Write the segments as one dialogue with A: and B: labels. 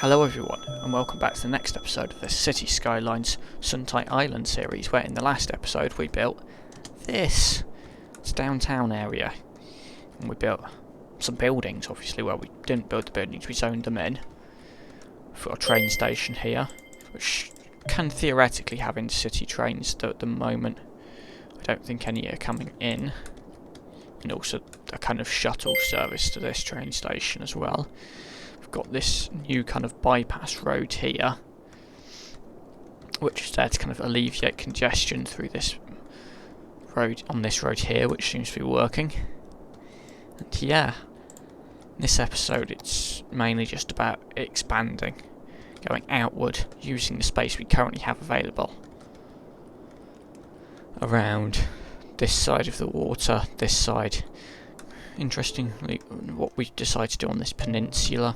A: Hello everyone, and welcome back to the next episode of the Cities Skylines Suntai Island series, where in the last episode we built this. It's a downtown area, and we built some buildings, obviously. Well, we didn't build the buildings, we zoned them in. We've got a train station here, which can theoretically have intercity trains, though at the moment I don't think any are coming in. And also a kind of shuttle service to this train station as well. Got this new kind of bypass road here, which is there to kind of alleviate congestion through this road, on this road here, which seems to be working. And yeah, in this episode it's mainly just about expanding, going outward, using the space we currently have available around this side of the water, this side. Interestingly, what we decide to do on this peninsula,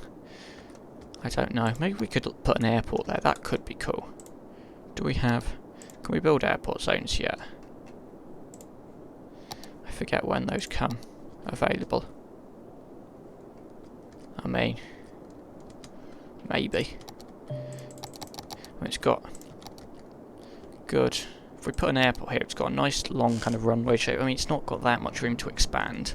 A: I don't know. Maybe we could put an airport there. That could be cool. Do we have... Can we build airport zones yet? I forget when those come available. I mean... Maybe. It's got... Good. If we put an airport here, it's got a nice long kind of runway shape. I mean, it's not got that much room to expand.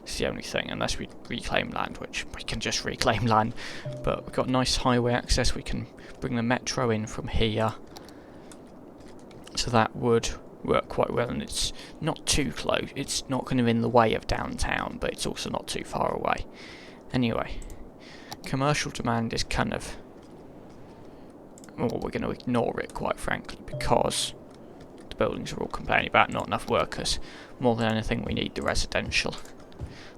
A: It's the only thing, unless we reclaim land, which we can just reclaim land. But we've got nice highway access. We can bring the metro in from here, so that would work quite well. And it's not too close. It's not kind of in the way of downtown, but it's also not too far away. Anyway, commercial demand is kind of... Well, we're going to ignore it, quite frankly, because the buildings are all complaining about not enough workers. More than anything, we need the residential.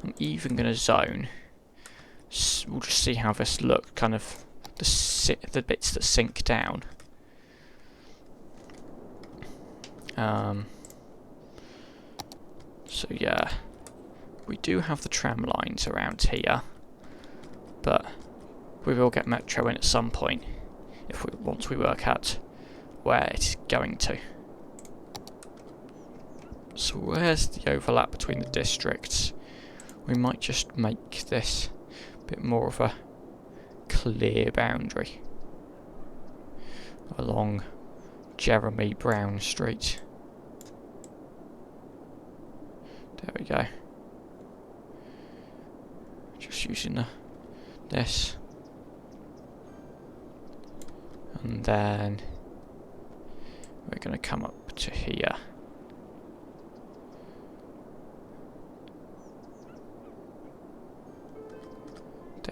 A: I'm even going to zone. We'll just see how this looks. Kind of the bits that sink down. So yeah, we do have the tram lines around here, but we will get metro in at some point once we work out where it's going to. So where's the overlap between the districts? We might just make this a bit more of a clear boundary along Jeremy Brown Street. There we go. Just using this. And then we're going to come up to here.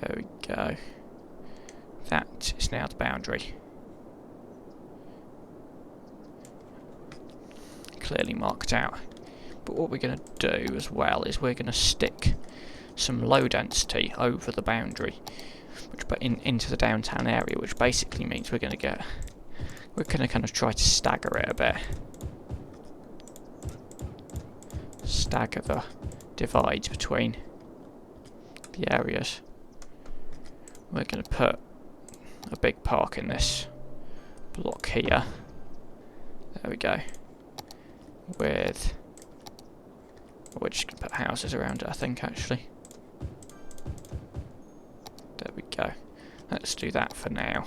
A: There we go. That is now the boundary. Clearly marked out. But what we're going to do as well is we're going to stick some low density over the boundary, into the downtown area, which basically means we're going to kind of try to stagger it a bit. Stagger the divides between the areas. We're going to put a big park in this block here. There we go. We're just going to put houses around it, I think, actually. There we go. Let's do that for now,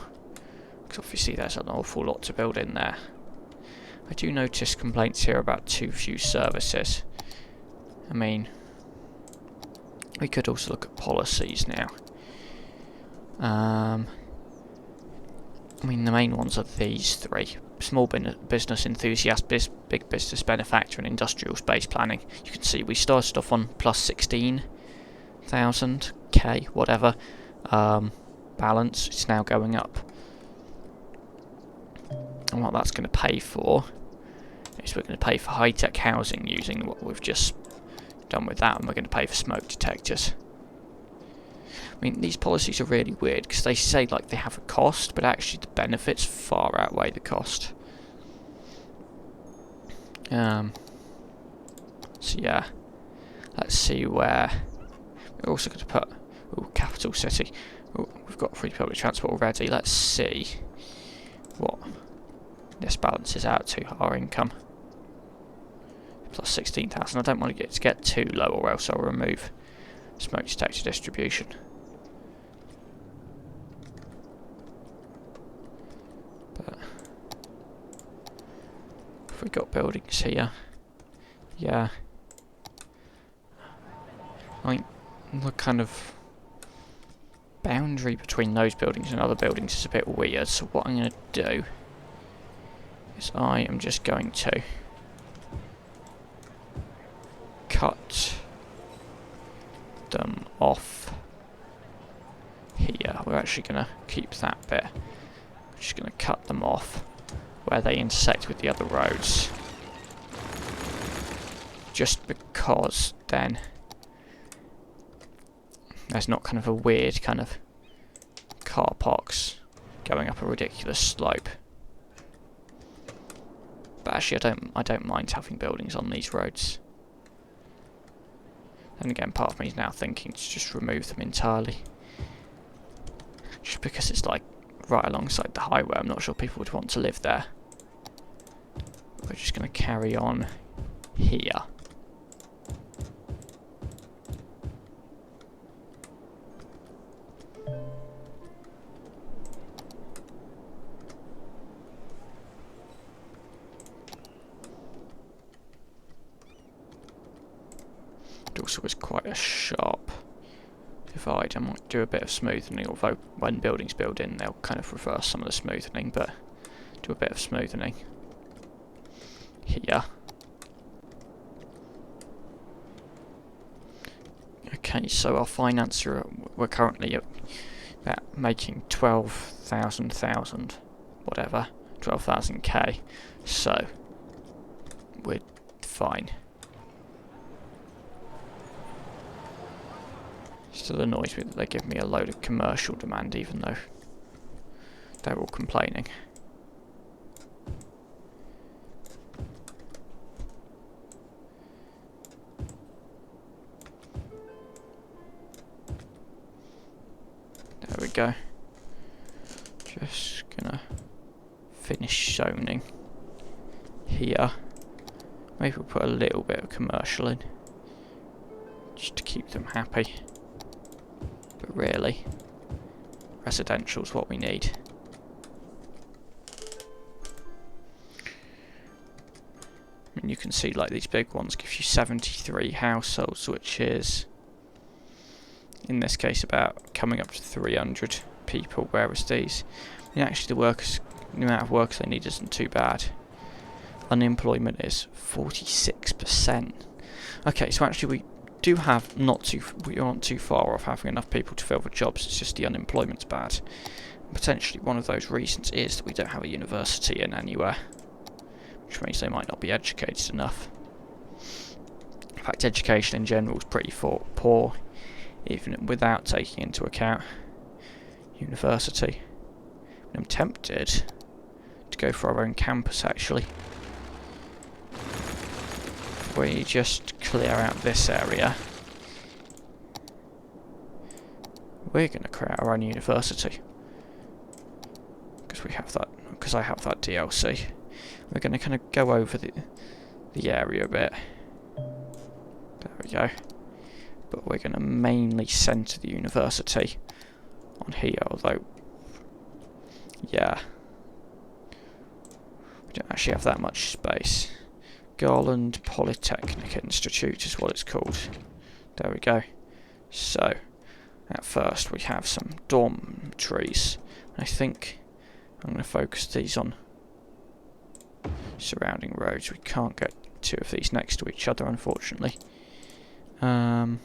A: because obviously there's an awful lot to build in there. I do notice complaints here about too few services. I mean, we could also look at policies now. I mean, the main ones are these three: small business enthusiast, big business benefactor, and industrial space planning. You can see we started off on plus 16,000 K, whatever, balance. It's now going up. And what that's going to pay for is we're going to pay for high-tech housing using what we've just done with that, and we're going to pay for smoke detectors. I mean, these policies are really weird because they say like they have a cost, but actually the benefits far outweigh the cost. So yeah, let's see where we're also going to put capital city. We've got free public transport already. Let's see what this balances out to. Our income plus 16,000. I don't want to get too low, or else I'll remove smoke detector distribution. Have we got buildings here? Yeah. I mean, the kind of boundary between those buildings and other buildings is a bit weird, so what I'm going to do is I am just going to cut them off here. We're actually going to keep that bit. We're just going to cut them off where they intersect with the other roads. Just because then there's not kind of a weird kind of car parks going up a ridiculous slope. But actually I don't mind having buildings on these roads. Then again, part of me is now thinking to just remove them entirely. Just because it's like right alongside the highway, I'm not sure people would want to live there. We're just going to carry on here. It also is quite a sharp divide. I might do a bit of smoothing, although when buildings build in they'll kind of reverse some of the smoothing, but do a bit of smoothing here. Okay, so our financer, we're currently at about making 12,000, whatever, 12,000k, so we're fine. Still annoys me that they give me a load of commercial demand even though they're all complaining. There we go. Just gonna finish zoning here. Maybe we'll put a little bit of commercial in just to keep them happy. But really, residential's what we need. I mean, you can see like these big ones give you 73 households, which is, in this case, about coming up to 300 people, whereas these, I mean, actually the amount of workers they need isn't too bad. Unemployment is 46%. Okay, so actually we aren't too far off having enough people to fill the jobs, it's just the unemployment's bad. Potentially one of those reasons is that we don't have a university in anywhere, which means they might not be educated enough. In fact, education in general is pretty poor, even without taking into account university. I'm tempted to go for our own campus actually. We just clear out this area. We're going to create our own university because I have that DLC. We're going to kind of go over the area a bit. There we go. But we're going to mainly centre the university on here, although yeah, we don't actually have that much space. Garland Polytechnic Institute is what it's called. There we go. So, at first we have some dormitories. I think I'm going to focus these on surrounding roads. We can't get two of these next to each other, unfortunately. Yeah.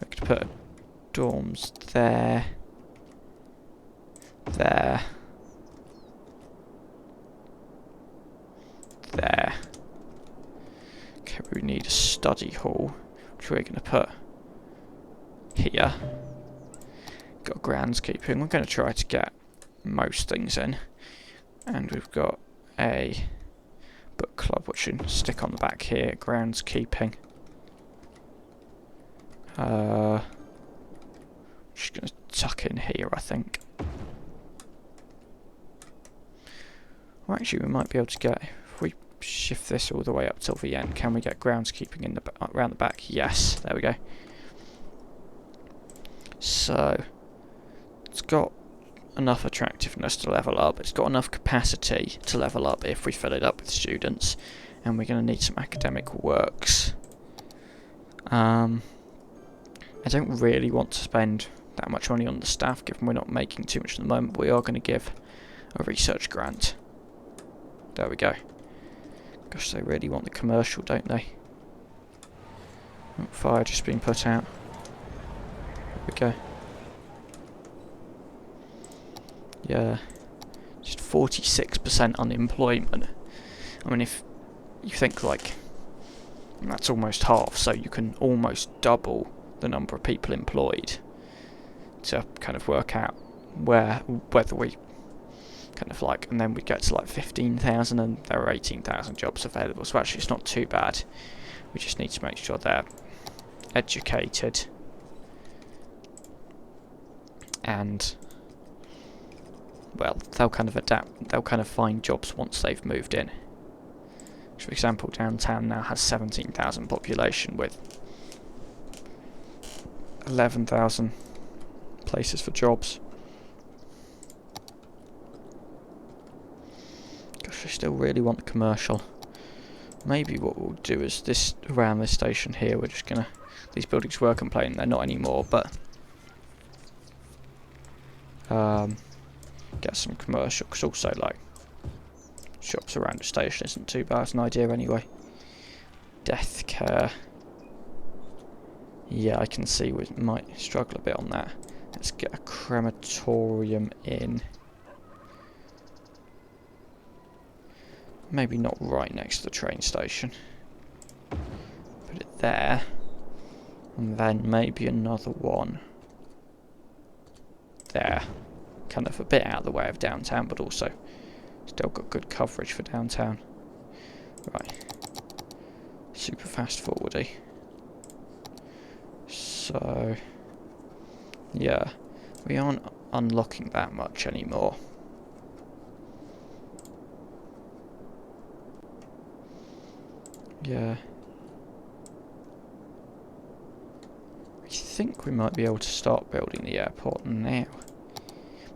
A: We could put dorms there. There. There. Okay, we need a study hall, which we're going to put here. Got groundskeeping. We're going to try to get most things in. And we've got a book club, which we can stick on the back here. Groundskeeping. Just going to tuck in here, I think. Well, actually, we might be able to get, if we shift this all the way up till the end, can we get groundskeeping in around the back? Yes, there we go. So, it's got enough attractiveness to level up. It's got enough capacity to level up if we fill it up with students. And we're going to need some academic works. I don't really want to spend that much money on the staff, given we're not making too much at the moment. We are going to give a research grant. There we go. Gosh, they really want the commercial, don't they? Oh, fire just being put out. There we go. Yeah. Just 46% unemployment. I mean, if you think, like, that's almost half, so you can almost double the number of people employed to kind of work out whether we kind of like, and then we get to like 15,000 and there are 18,000 jobs available, so actually it's not too bad. We just need to make sure they're educated and, well, they'll kind of adapt, they'll kind of find jobs once they've moved in. For example, downtown now has 17,000 population with 11,000 places for jobs. Gosh, I still really want the commercial. Maybe what we'll do is this, around this station here, we're just gonna, these buildings were complaining, they're not anymore, but get some commercial, because also like shops around the station isn't too bad as an idea anyway. Death care. Yeah, I can see we might struggle a bit on that. Let's get a crematorium in. Maybe not right next to the train station. Put it there. And then maybe another one there. Kind of a bit out of the way of downtown, but also still got good coverage for downtown. Right. Super fast forwardy. So, yeah, we aren't unlocking that much anymore. Yeah. I think we might be able to start building the airport now.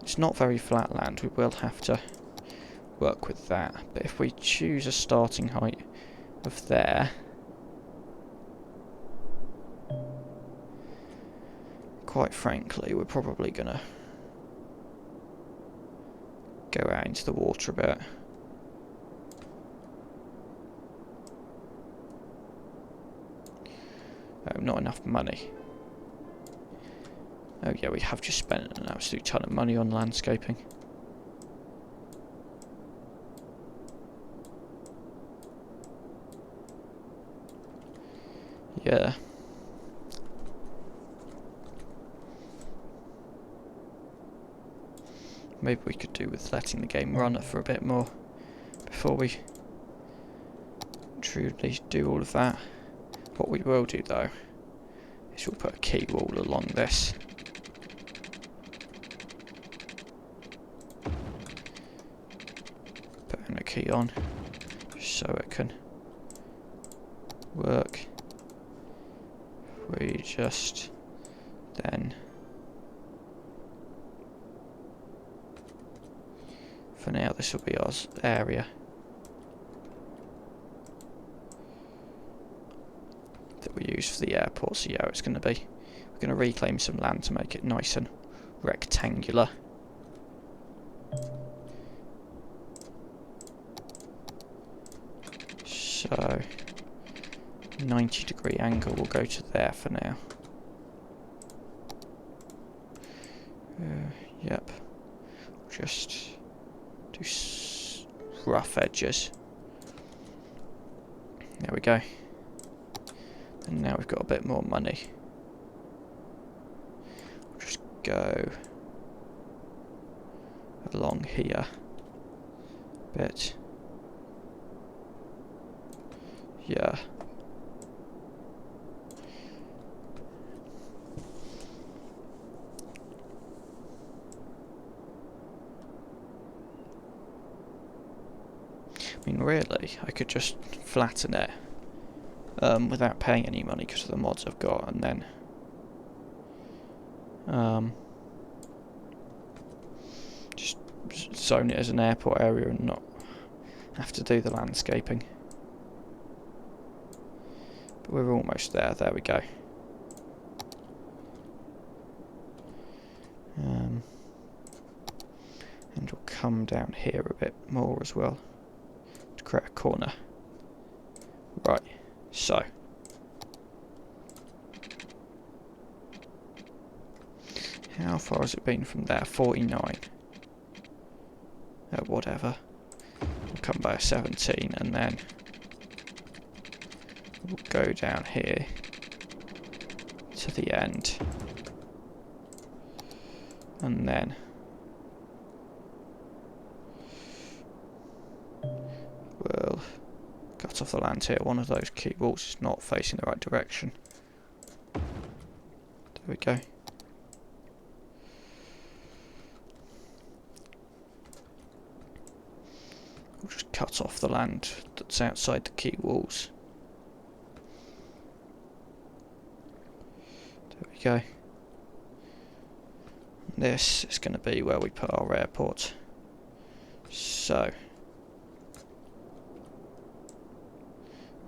A: It's not very flat land, we will have to work with that. But if we choose a starting height of there, quite frankly, we're probably gonna go out into the water a bit. Oh, not enough money. Oh yeah, we have just spent an absolute ton of money on landscaping. Yeah. Maybe we could do with letting the game run for a bit more before we truly do all of that. What we will do though is we'll put a key wall along this. Putting a key on just so it can work. We just then, for now this will be our area that we use for the airport. See how it's going to be. We're going to reclaim some land to make it nice and rectangular. So 90-degree angle will go to there for now. Yep. Just do rough edges. There we go. And now we've got a bit more money. We'll just go along here a bit. Yeah. I mean, really, I could just flatten it without paying any money because of the mods I've got, and then Just zone it as an airport area and not have to do the landscaping. But we're almost there. There we go. And we'll come down here a bit more as well to create a corner. Right, so how far has it been from there? 49. Whatever. We'll come by 17 and then we'll go down here to the end. And then we'll cut off the land here. One of those key walls is not facing the right direction. There we go. We'll just cut off the land that's outside the key walls. There we go. This is going to be where we put our airport. So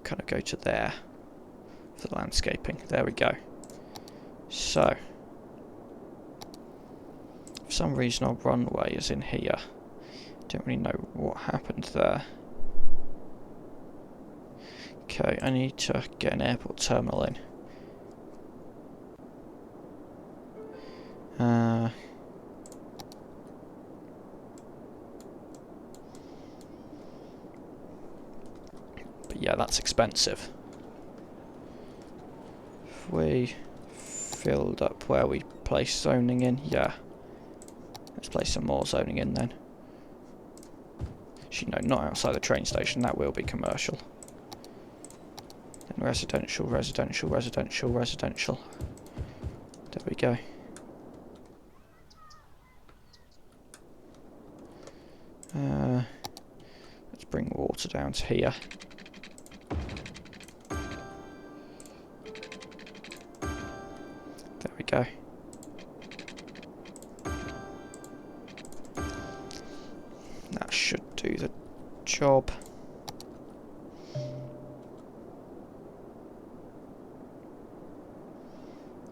A: kind of go to there for the landscaping. There we go. So for some reason our runway is in here. Don't really know what happened there. Okay, I need to get an airport terminal in. But yeah, that's expensive. If we filled up where we place zoning in, yeah. Let's place some more zoning in then. Actually, no, not outside the train station, that will be commercial. Then residential, residential, residential, residential. There we go. Let's bring water down to here. There we go. That should do the job.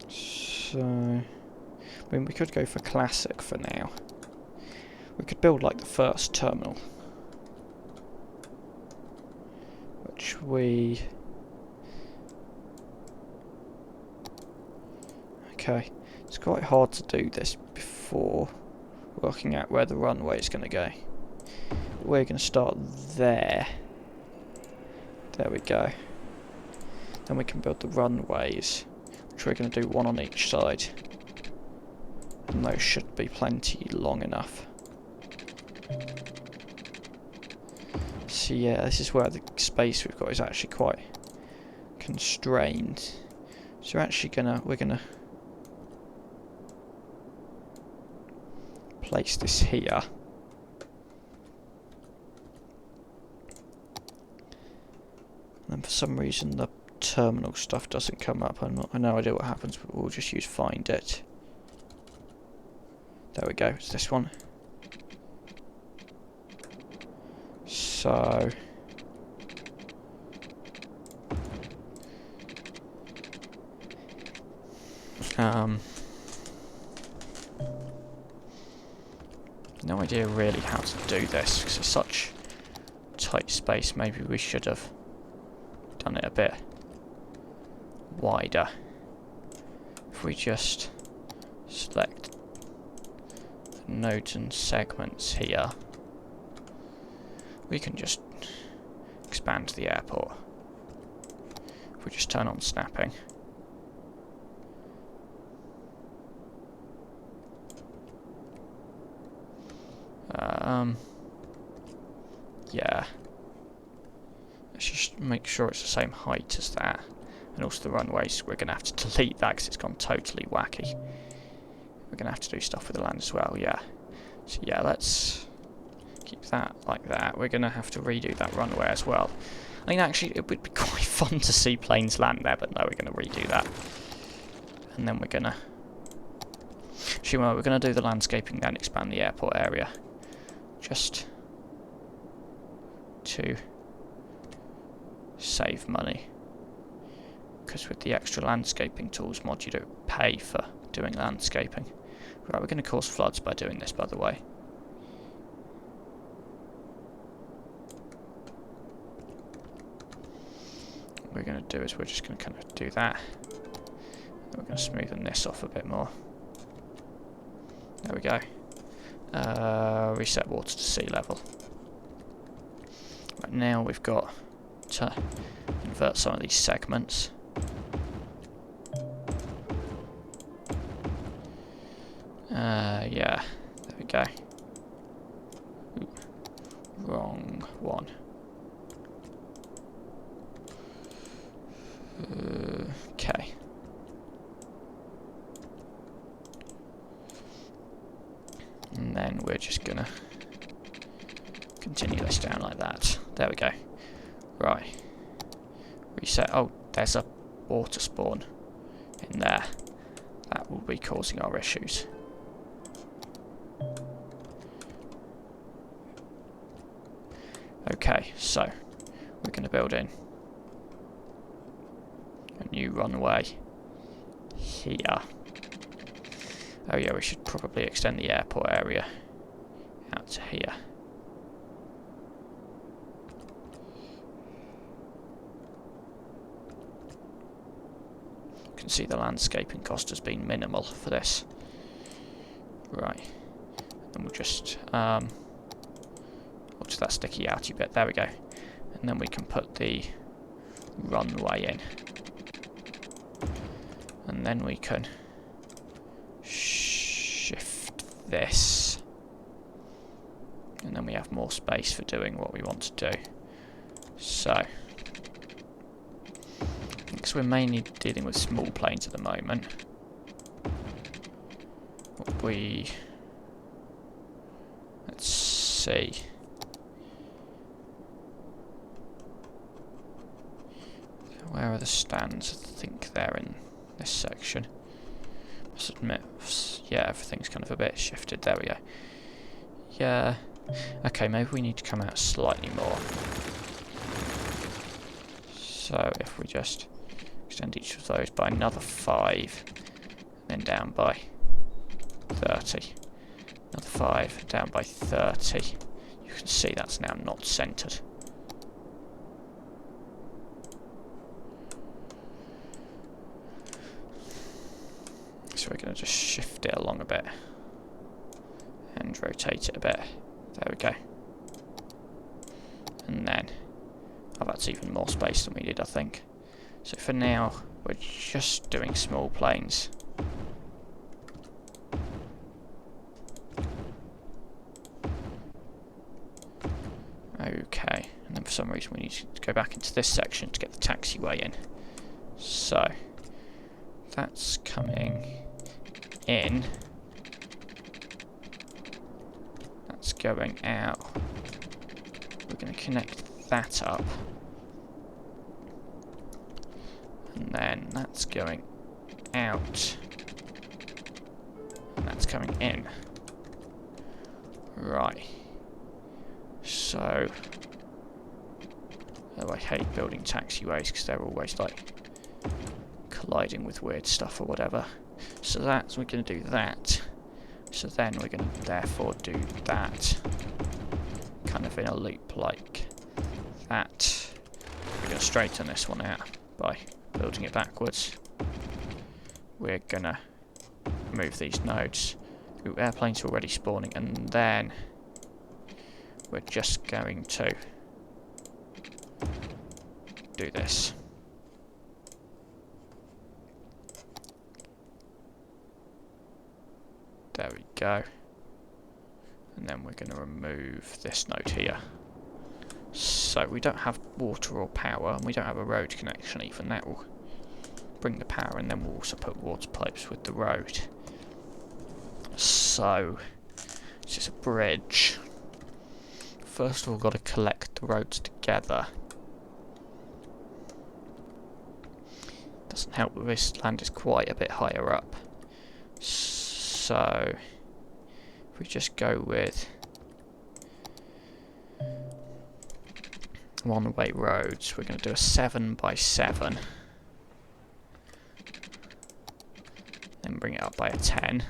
A: So, I mean, we could go for classic for now. We could build like the first terminal, which we... Okay, it's quite hard to do this before working out where the runway is going to go. We're going to start there. There we go. Then we can build the runways, which we're going to do one on each side. And those should be plenty long enough. So yeah, this is where the space we've got is actually quite constrained. So we're gonna place this here. And then for some reason the terminal stuff doesn't come up. I have no idea what happens, but we'll just use find it. There we go, it's this one. So no idea really how to do this because it's such tight space. Maybe we should have done it a bit wider. If we just select the nodes and segments here, we can just expand the airport. If we just turn on snapping. Yeah. Let's just make sure it's the same height as that. And also the runways, we're going to have to delete that because it's gone totally wacky. We're going to have to do stuff with the land as well, yeah. So yeah, let's keep that like that. We're going to have to redo that runway as well. I mean, actually, it would be quite fun to see planes land there, but no, we're going to redo that. And then we're going to Actually, well, we're going to do the landscaping then, expand the airport area. Just to save money. Because with the extra landscaping tools mod, you don't pay for doing landscaping. Right, we're going to cause floods by doing this, by the way. What we're going to do is we're just going to kind of do that. And we're going to smoothen this off a bit more. There we go. Reset water to sea level. Right, now we've got to invert some of these segments. Yeah, there we go. Ooh, wrong one. Okay. And then we're just gonna continue this down like that. There we go. Right. Reset. Oh, there's a water spawn in there. That will be causing our issues. Okay, so we're going to build in a new runway here. Oh yeah, we should probably extend the airport area out to here. You can see the landscaping cost has been minimal for this. Right, and we'll just to that sticky outy bit, there we go. And then we can put the runway in. And then we can shift this. And then we have more space for doing what we want to do. So, because we're mainly dealing with small planes at the moment, let's see. Where are the stands? I think they're in this section. Must admit, yeah, everything's kind of a bit shifted. There we go. Yeah. Okay, maybe we need to come out slightly more. So if we just extend each of those by another 5, then down by 30. Another 5, down by 30. You can see that's now not centered. So we're going to just shift it along a bit and rotate it a bit. There we go. And then, oh, that's even more space than we did, I think. So for now, we're just doing small planes. Okay, and then for some reason we need to go back into this section to get the taxiway in. So, that's coming in. That's going out. We're going to connect that up. And then that's going out. And that's coming in. Right. So, oh, I hate building taxiways because they're always like colliding with weird stuff or whatever. So we're going to do that. So then we're going to therefore do that. Kind of in a loop like that. We're going to straighten this one out by building it backwards. We're going to move these nodes. Ooh, airplanes are already spawning, and then we're just going to do this. There we go. And then we're going to remove this node here. So we don't have water or power, and we don't have a road connection even. That will bring the power, and then we'll also put water pipes with the road. So, it's just a bridge. First of all, we've got to collect the roads together. Doesn't help that this land is quite a bit higher up. So if we just go with one-way roads, we're going to do a 7 by 7. Then bring it up by a 10.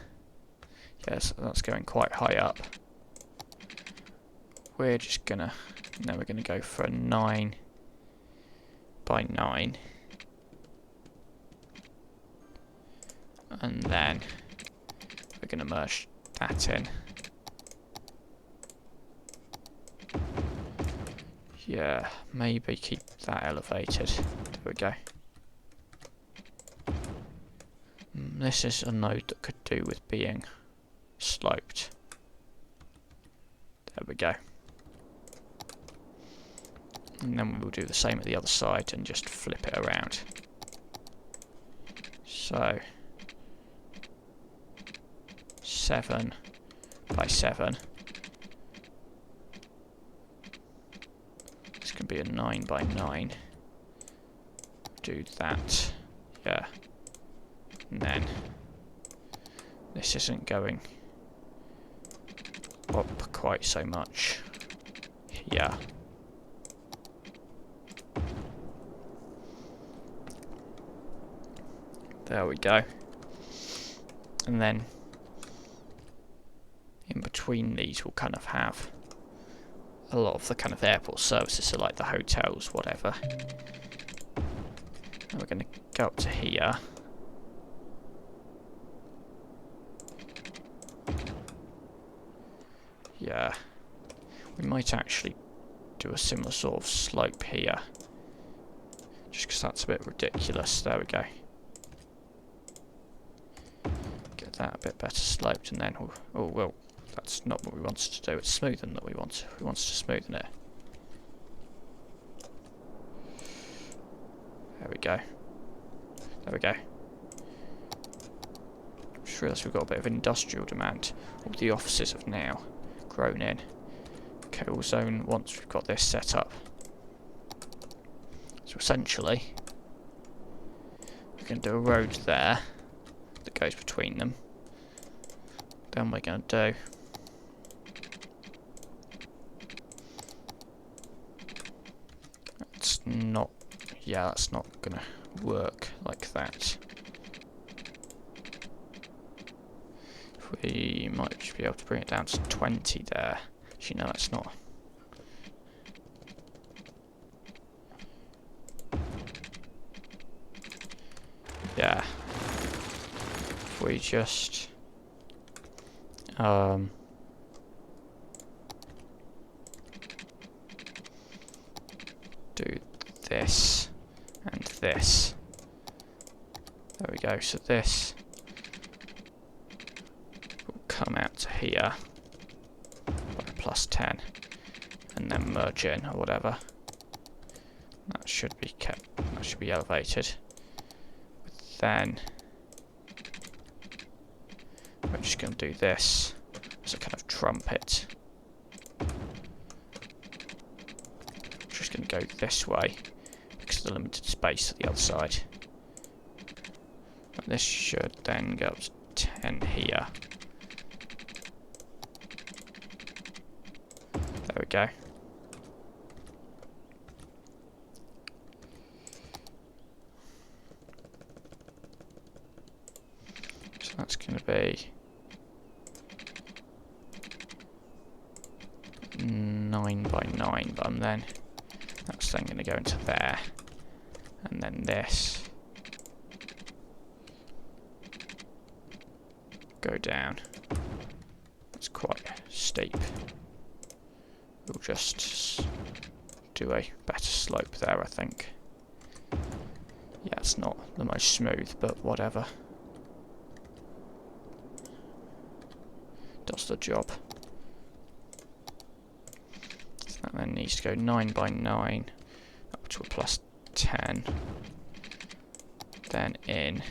A: Yes, that's going quite high up. We're just gonna, now we're gonna go for a 9 by 9. And then we're gonna merge that in. Yeah, maybe keep that elevated. There we go. This is a node that could do with being sloped. There we go. And then we'll do the same at the other side and just flip it around. So 7 by 7. This can be a 9 by 9. Do that. Yeah. And then this isn't going up quite so much. Yeah. There we go. And then in between these we'll kind of have a lot of the kind of airport services, so like the hotels, whatever. And we're going to go up to here. Yeah. We might actually do a similar sort of slope here. Just because that's a bit ridiculous. There we go. Get that a bit better sloped, and then oh well, that's not what we wanted to do. It's smoothing that we want. We wanted to smoothen it. There we go. There we go. Just realised we've got a bit of industrial demand. All the offices have now grown in. Okay, we'll zone once we've got this set up. So essentially, we're going to do a road there that goes between them. Then we're going to do that's not, yeah, that's not going to work like that. We might just be able to bring it down to 20 there. Actually, no, that's not. Yeah. If we just do this and this. There we go. So this will come out to here by +10 and then merge in or whatever. That should be kept, that should be elevated. Then we're just going to do this as a kind of trumpet. Just going to go this way because of the limited space at the other side. And this should then go up to 10 here. There we go. So that's going to be 9 by 9, but then that's then going to go into there, and then this go down. It's quite steep. We'll just do a better slope there, I think. Yeah, it's not the most smooth, but whatever. Does the job. So that then needs to go 9 by 9 up to a +10, then in,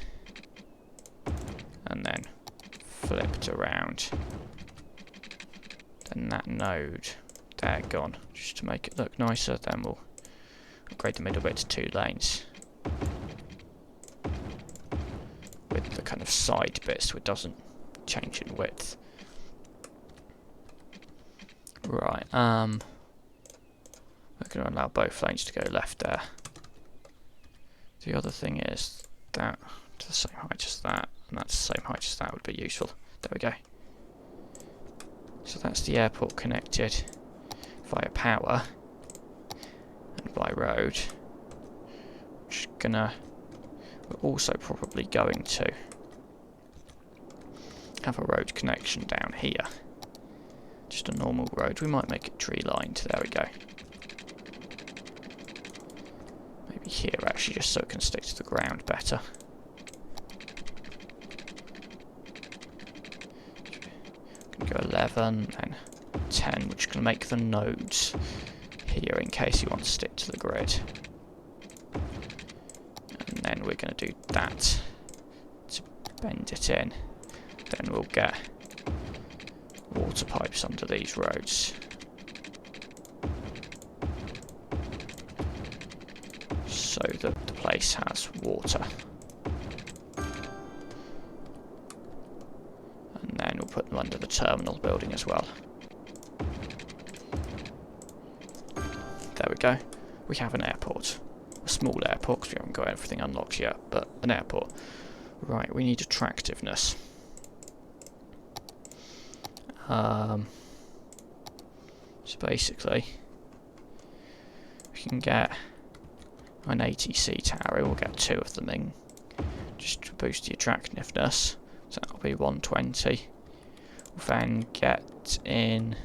A: and then flipped around. Then that node there gone, just to make it look nicer. Then we'll upgrade the middle bit to 2 lanes with the kind of side bits so it doesn't change in width. Right, we're going to allow both lanes to go left there. The other thing is that to the same height as that, and that's the same height as that would be useful. There we go. So that's the airport connected via power and by road. We're also probably going to have a road connection down here. Just a normal road. We might make it tree lined. There we go. Maybe here actually, just so it can stick to the ground better. Go 11 and 10, which can make the nodes here in case you want to stick to the grid. And then we're going to do that to bend it in. Then we'll get water pipes under these roads. So that the place has water. And then we'll put them under the terminal building as well. There we go. We have an airport. A small airport, because we haven't got everything unlocked yet, but an airport. Right, we need attractiveness. So basically, we can get an ATC tower. We'll get 2 of them in, just to boost the attractiveness. So that'll be 120. We'll then get in...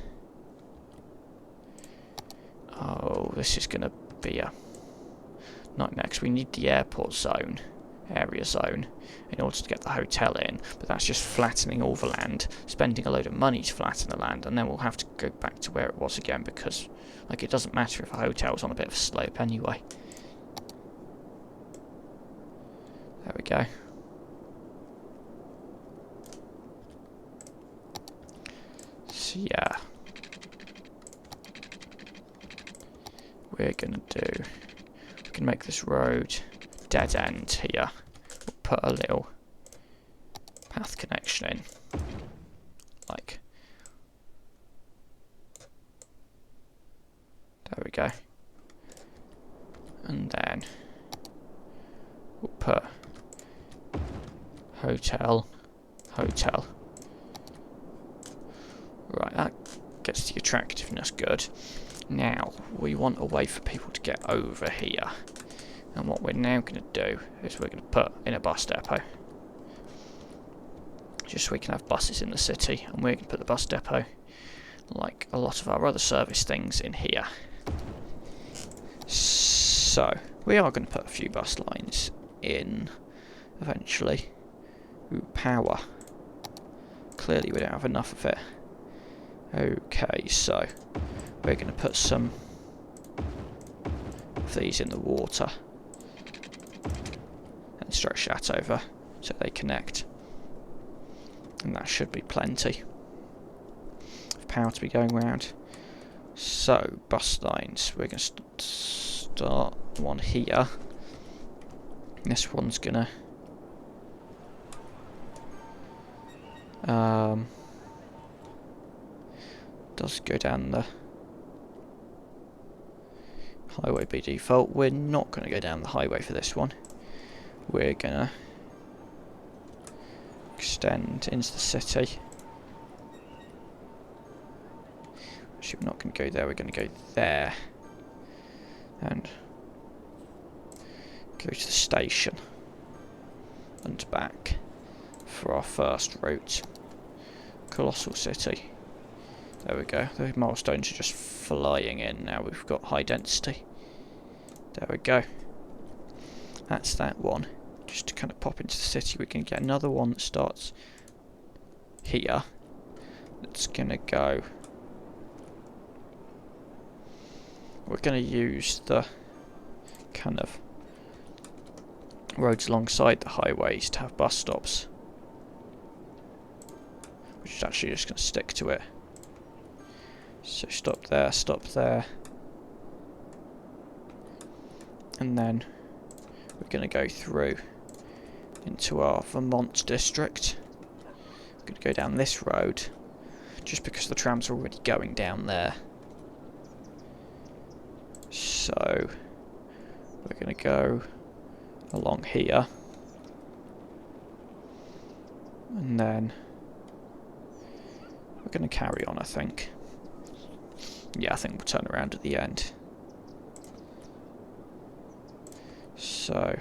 A: Oh, this is going to be a nightmare, because we need the airport zone, area zone, in order to get the hotel in. But that's just flattening all the land, spending a load of money to flatten the land, and then we'll have to go back to where it was again, because like it doesn't matter if a hotel's on a bit of a slope anyway. There we go. So yeah, we're gonna do, we can make this road dead end here. We'll put a little path connection in, like there we go, and then we'll put hotel, hotel. Right, that gets the attractiveness good. Now, we want a way for people to get over here. And what we're now going to do is we're going to put in a bus depot. Just so we can have buses in the city. And we're going to put the bus depot, like a lot of our other service things, in here. So, we are going to put a few bus lines in eventually. Ooh, power. Clearly we don't have enough of it. Okay, so we're going to put some of these in the water and stretch that over so they connect, and that should be plenty of power to be going around. So bus lines, we're going to start one here. This one's going to does go down the highway by default. We're not going to go down the highway for this one. We're going to extend into the city. Actually, we're not going to go there, we're going to go there. And go to the station and back for our first route. Colossal City. There we go. The milestones are just flying in now. We've got high density. There we go. That's that one. Just to kind of pop into the city, we can get another one that starts here. That's going to go... We're going to use the kind of roads alongside the highways to have bus stops. Which is actually just going to stick to it. So stop there, and then we're going to go through into our Vermont district, We're going to go down this road, just because the trams are already going down there. So we're going to go along here, and then we're going to carry on, I think. Yeah, I think we'll turn around at the end. So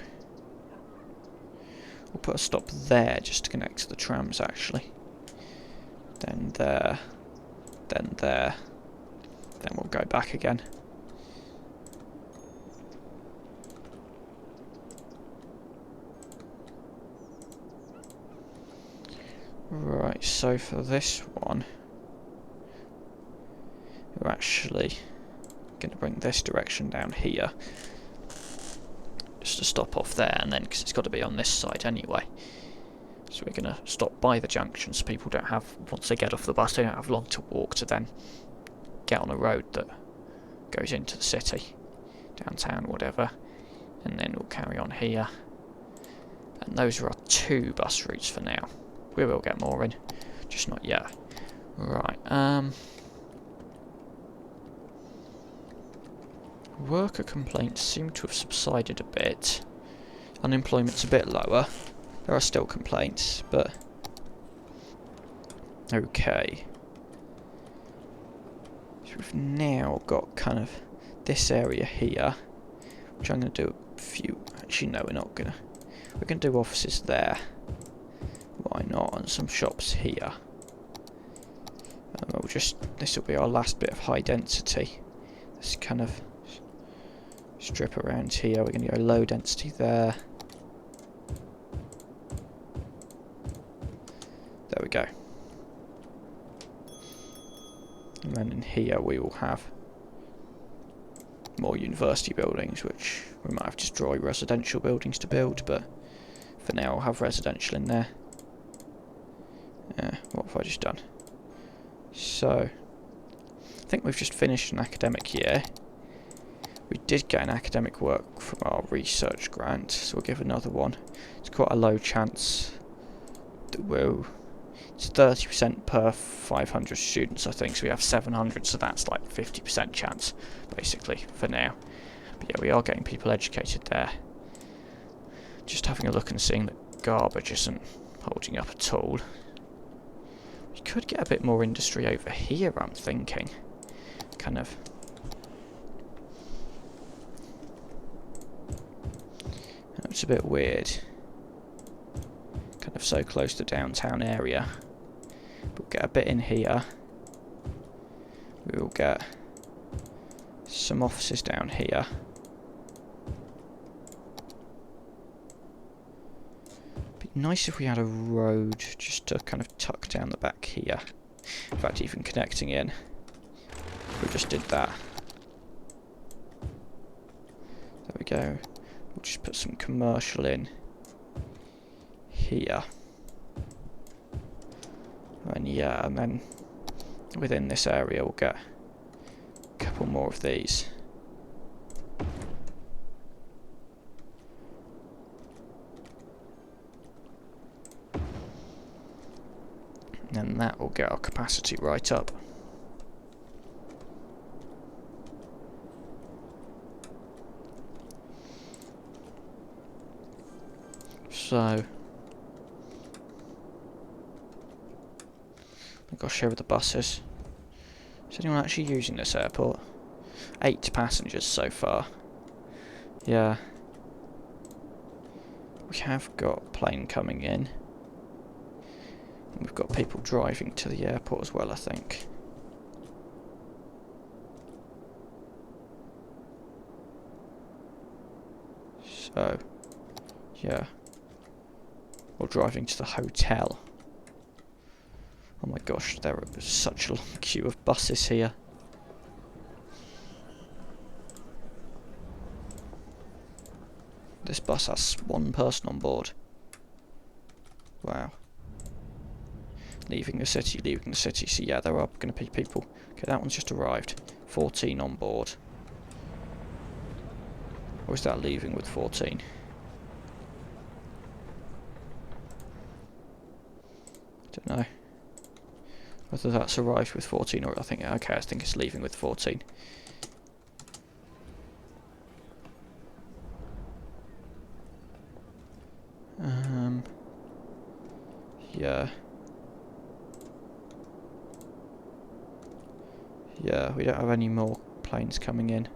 A: we'll put a stop there just to connect to the trams, actually. Then there, then there, then we'll go back again. Right, so for this one, we're actually going to bring this direction down here, just to stop off there, and then, because it's got to be on this side anyway. So we're going to stop by the junction so people don't have, once they get off the bus, they don't have long to walk to then get on a road that goes into the city, downtown, whatever. And then we'll carry on here. And those are our 2 bus routes for now. We will get more in, just not yet. Right, worker complaints seem to have subsided a bit. Unemployment's a bit lower. There are still complaints, but okay. So we've now got kind of this area here, which I'm going to do a few. Actually, no, we're not gonna. We're going to do offices there. Why not? And some shops here. And we'll just. This will be our last bit of high density. This kind of strip around here. We're going to go low density there. There we go. And then in here we will have more university buildings, which we might have to destroy residential buildings to build, but for now I'll have residential in there. What have I just done? So, I think we've just finished an academic year. We did get an academic work from our research grant, so we'll give another one. It's quite a low chance that we'll... It's 30% per 500 students, I think, so we have 700, so that's like 50% chance, basically, for now. But yeah, we are getting people educated there. Just having a look and seeing that garbage isn't holding up at all. We could get a bit more industry over here, I'm thinking. Kind of... It's a bit weird. Kind of so close to the downtown area. We'll get a bit in here. We will get some offices down here. Be nice if we had a road just to kind of tuck down the back here. In fact, even connecting in. We just did that. There we go. We'll just put some commercial in here. And yeah, and then within this area we'll get a couple more of these. And that will get our capacity right up. So, I've got to share with the buses. Is anyone actually using this airport? 8 passengers so far. Yeah. We have got a plane coming in. And we've got people driving to the airport as well, I think. So, yeah. Or driving to the hotel. Oh my gosh, there is such a long queue of buses here. This bus has 1 person on board. Wow. Leaving the city. So yeah, there are going to be people. Okay, that one's just arrived. 14 on board. Or is that leaving with 14? Don't know whether that's arrived with 14 or I think it's leaving with 14. Yeah. Yeah, we don't have any more planes coming in.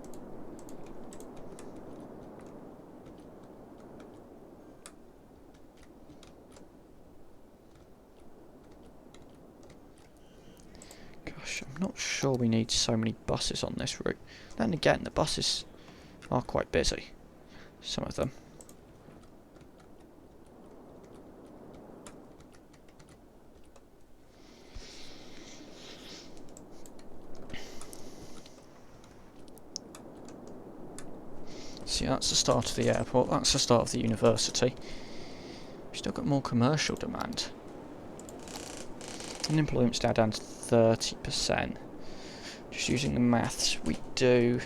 A: Gosh, I'm not sure we need so many buses on this route. Then again, the buses are quite busy. Some of them. See, that's the start of the airport, that's the start of the university. We've still got more commercial demand. Unemployment's now down to 30%. Just using the maths we do,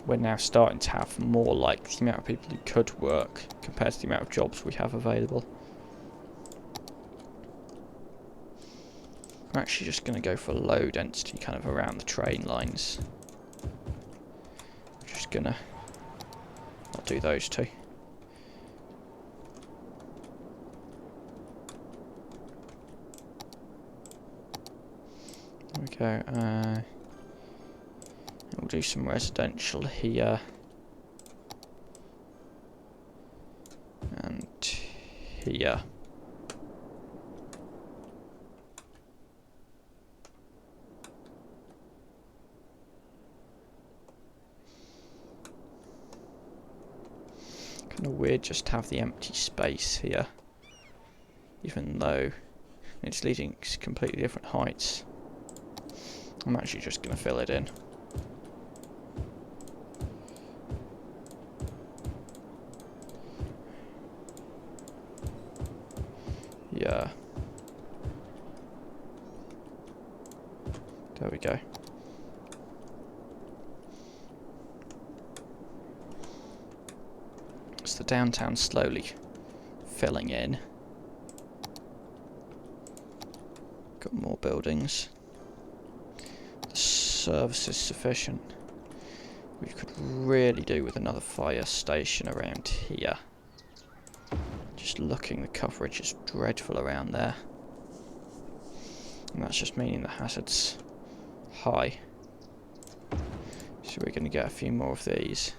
A: we're now starting to have more like the amount of people who could work compared to the amount of jobs we have available. We're actually just going to go for low density kind of around the train lines. Just gonna not do those two. There we go. We'll do some residential here. And here. Kind of weird just to have the empty space here. Even though it's leading to completely different heights. I'm actually just going to fill it in. Yeah. There we go. It's the downtown slowly filling in. Got more buildings. The service is sufficient. We could really do with another fire station around here. Just looking, the coverage is dreadful around there. And that's just meaning the hazard's high. So we're going to get a few more of these.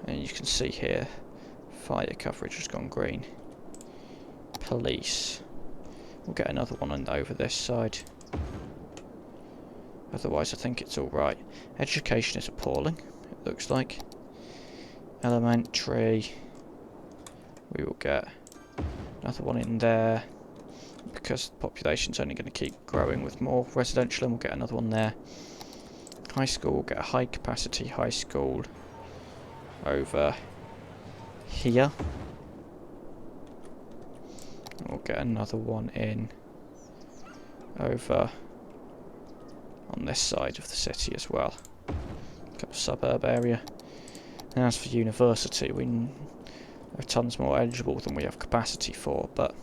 A: And you can see here, fire coverage has gone green. Police. We'll get another one on over this side. Otherwise I think it's alright. Education is appalling, it looks like. Elementary. We will get another one in there. Because the population's only going to keep growing with more residential, and we'll get another one there. High school, we'll get a high capacity high school over here. We'll get another one in over on this side of the city as well. Kind of suburb area. And as for university, we are tons more eligible than we have capacity for, but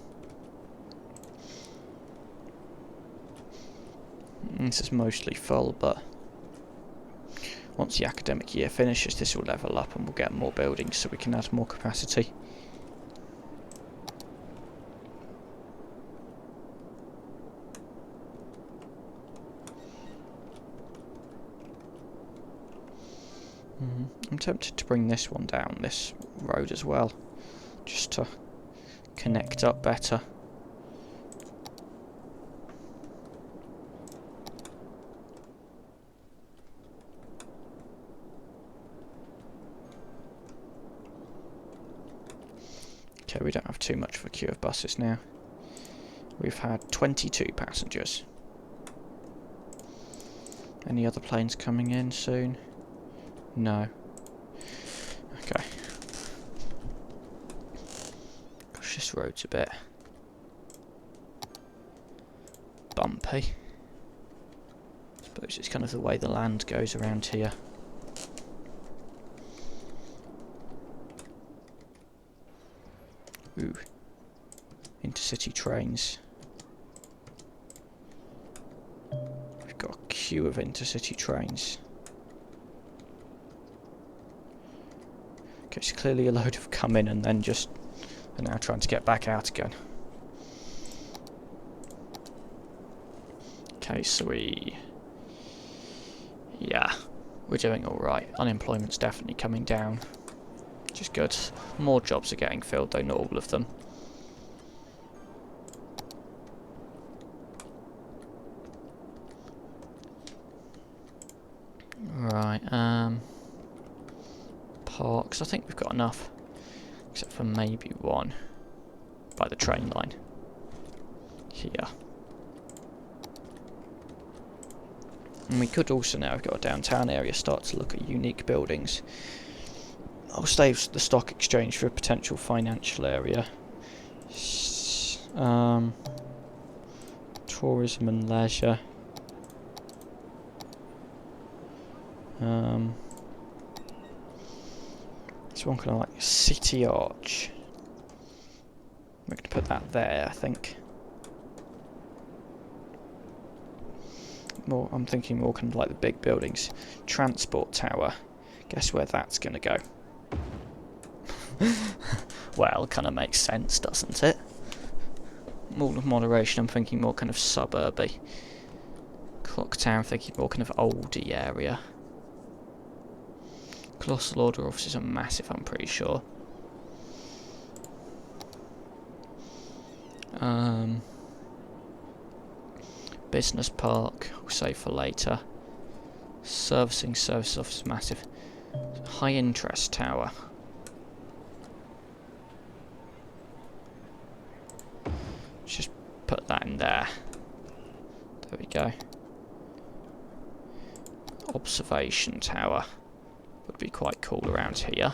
A: this is mostly full, but once the academic year finishes, this will level up and we'll get more buildings so we can add more capacity. I'm tempted to bring this one down this road as well, just to connect up better. Okay, we don't have too much of a queue of buses now. We've had 22 passengers. Any other planes coming in soon? No. Okay. Gosh, this road's a bit bumpy. I suppose it's kind of the way the land goes around here. Ooh. Intercity trains. We've got a queue of intercity trains. Okay, so clearly a load have come in and then just are now trying to get back out again. Okay, so yeah, we're doing alright. Unemployment's definitely coming down, which is good. More jobs are getting filled, though not all of them. Right, parks, I think we've got enough, except for maybe one by the train line here. And we could also, now we've got a downtown area, start to look at unique buildings. I'll save the stock exchange for a potential financial area. Tourism and leisure. This one kind of like City Arch. We're going to put that there, I think. More, I'm thinking more kind of like the big buildings. Transport tower. Guess where that's going to go? Well, kind of makes sense, doesn't it? More of moderation, I'm thinking more kind of suburby. Clock tower, I'm thinking more kind of oldie area. Colossal Order offices are massive, I'm pretty sure. Business park, we'll save for later. Servicing service office, massive. High interest tower. Just put that in there. There we go. Observation tower would be quite cool around here.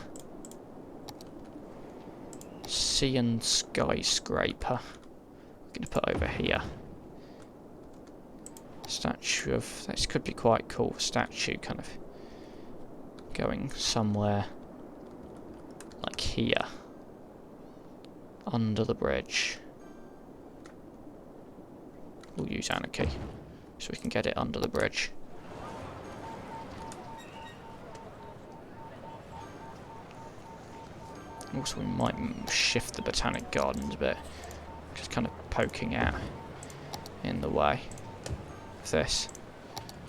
A: Sea and skyscraper. I'm going to put over here. Statue of... this could be quite cool. Statue kind of going somewhere like here. Under the bridge. We'll use anarchy so we can get it under the bridge. Also, we might shift the botanic gardens a bit, just kind of poking out in the way of this.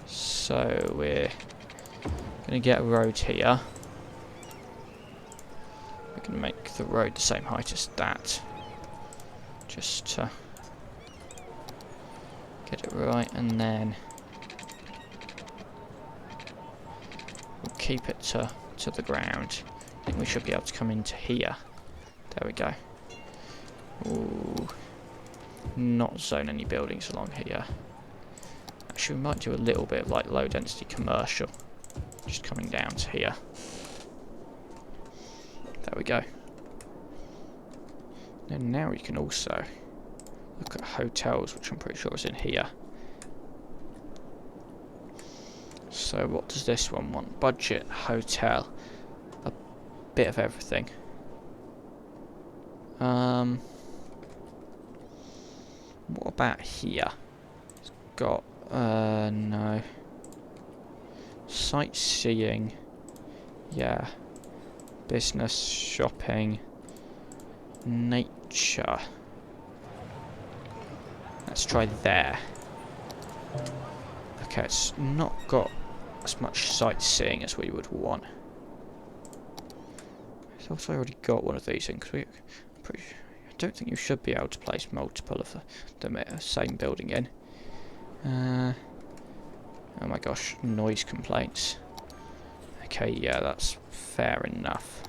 A: So we're going to get a road here. We're going to make the road the same height as that, just to get it right, and then we'll keep it to the ground. I think we should be able to come into here. There we go. Ooh. Not zone any buildings along here. Actually, we might do a little bit of like low density commercial. Just coming down to here. There we go. And now we can also look at hotels, which I'm pretty sure is in here. So what does this one want? Budget hotel. A bit of everything. What about here? It's got no. Sightseeing. Yeah. Business, shopping, nature. Let's try there. Okay, it's not got as much sightseeing as we would want. I thought I already got one of these in, because I don't think you should be able to place multiple of the same building in. Oh my gosh, noise complaints. Okay, yeah, that's fair enough.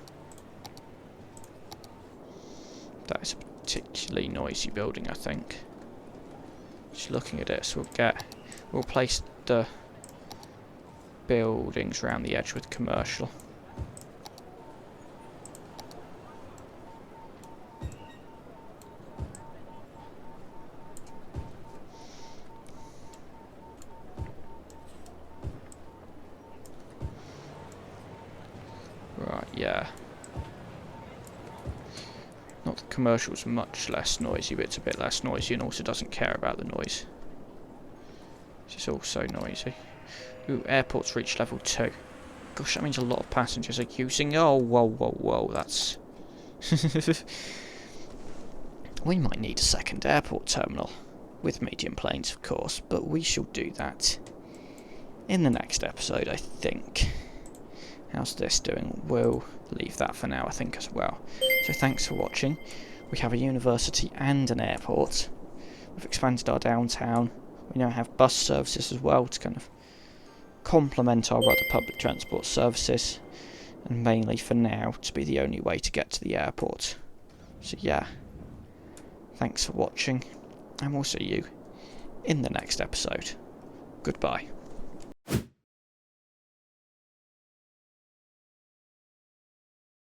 A: That is a particularly noisy building, I think. Just looking at it, so we'll place the buildings around the edge with commercial. Right, yeah. Not the commercial's much less noisy, but it's a bit less noisy and also doesn't care about the noise. It's also noisy. Ooh, airport's reached level 2. Gosh, that means a lot of passengers are using... Oh, whoa, that's... We might need a second airport terminal. With medium planes, of course, but we shall do that in the next episode, I think. How's this doing? We'll leave that for now, I think, as well. So thanks for watching. We have a university and an airport. We've expanded our downtown. We now have bus services as well to kind of complement our other public transport services. And mainly, for now, to be the only way to get to the airport. So yeah, thanks for watching, and we'll see you in the next episode. Goodbye.